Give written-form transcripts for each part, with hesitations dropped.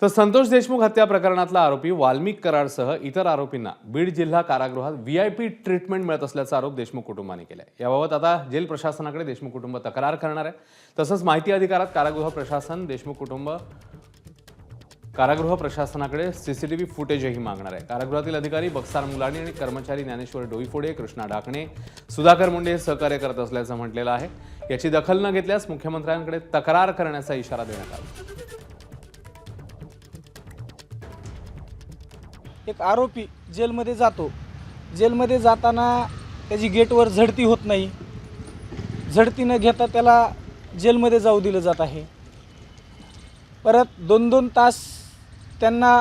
तर संतोष देशमुख हत्या प्रकरणातला आरोपी वाल्मिक कराडसह इतर आरोपींना बीड जिल्हा कारागृहात व्हीआयपी ट्रीटमेंट मिळत असल्याचा आरोप देशमुख कुटुंबाने केलाय। याबाबत आता जेल प्रशासनाकडे देशमुख कुटुंब तक्रार करणार आहे। तसंच माहिती अधिकारात कारागृह प्रशासनाकडे सीसीटीव्ही फुटेजही मागणार आहे। कारागृहातील अधिकारी बक्सार मुलानी आणि कर्मचारी ज्ञानेश्वर डोईफोडे, कृष्णा डाकणे, सुधाकर मुंडे सहकार्य करत असल्याचं म्हटलेलं आहे। याची दखल न घेतल्यास मुख्यमंत्र्यांकडे तक्रार करण्याचा इशारा देण्यात आला। एक आरोपी जेलमध्ये जातो, जेलमध्ये जाताना त्याची गेटवर झडती होत नाही, झडती न घेता त्याला जेलमध्ये जाऊ दिलं जात आहे। परत 2-2 तास त्यांना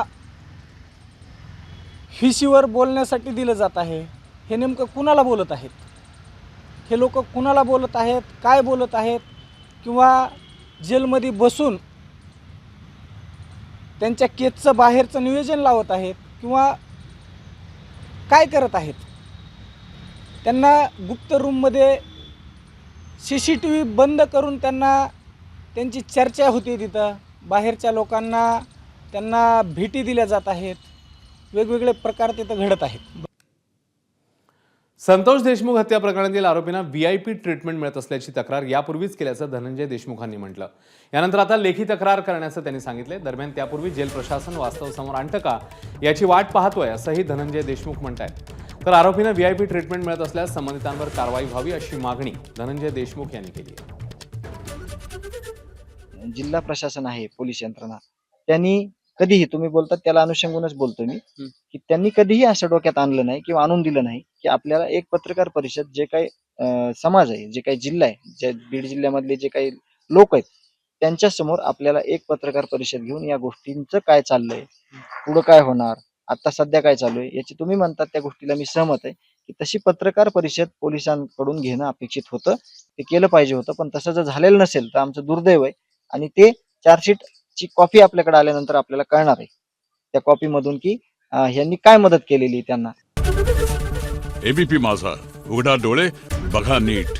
हिशीवर बोलण्यासाठी दिलं जात आहे। हे नेमकं कुणाला बोलत आहेत, हे लोक कुणाला बोलत आहेत, काय बोलत आहेत, किंवा जेलमध्ये बसून त्यांच्या केसचं बाहेरचं नियोजन लावत आहेत किंवा काय करत आहेत। त्यांना गुप्त रूममध्ये सीसीटीव्ही बंद करून त्यांची चर्चा होती, तिथं बाहेरच्या लोकांना त्यांना भेटी दिल्या जात आहेत, वेगवेगळे प्रकार तिथं घडत आहेत। संतोष देशमुख हत्या प्रकरणातील आरोपींना व्हीआयपी ट्रीटमेंट मिळत असल्याची तक्रार यापूर्वीच केल्याचं धनंजय देशमुखांनी म्हटलं। यानंतर आता लेखी तक्रार करण्याचं त्यांनी सांगितले। दरम्यान त्यापूर्वी जेल प्रशासन वास्तव समोर आणतं का याची वाट पाहतोय असंही धनंजय देशमुख म्हणतायत। तर आरोपींना व्हीआयपी ट्रीटमेंट मिळत असल्यास संबंधितांवर कारवाई व्हावी अशी मागणी धनंजय देशमुख यांनी केली आहे। जिल्हा प्रशासन आहे, पोलीस यंत्रणा, त्यांनी कधीही, तुम्ही बोलतात त्याला अनुषंगूनच बोलतो मी, की त्यांनी कधीही असं डोक्यात आणलं नाही किंवा आणून दिलं नाही की आपल्याला एक पत्रकार परिषद, जे काही समाज आहे, जे काही जिल्हा आहे, जे बीड जिल्ह्यामधले जे काही लोक आहेत, त्यांच्या समोर आपल्याला एक पत्रकार परिषद घेऊन या गोष्टींचं काय चाललंय, पुढं काय होणार, आता सध्या काय चालू आहे, याची तुम्ही म्हणतात त्या गोष्टीला मी सहमत आहे की तशी पत्रकार परिषद पोलिसांकडून घेणं अपेक्षित होतं, ते केलं पाहिजे होतं। पण तसं जर झालेलं नसेल तर आमचं दुर्दैव आहे आणि ते चार्जशीट ची कॉपी आपल्याकडे आल्यानंतर आपल्याला कळणार आहे त्या कॉपी मधून की यांनी काय मदत केलेली त्यांना। एबीपी माझा, उघडा डोळे बघा नीट।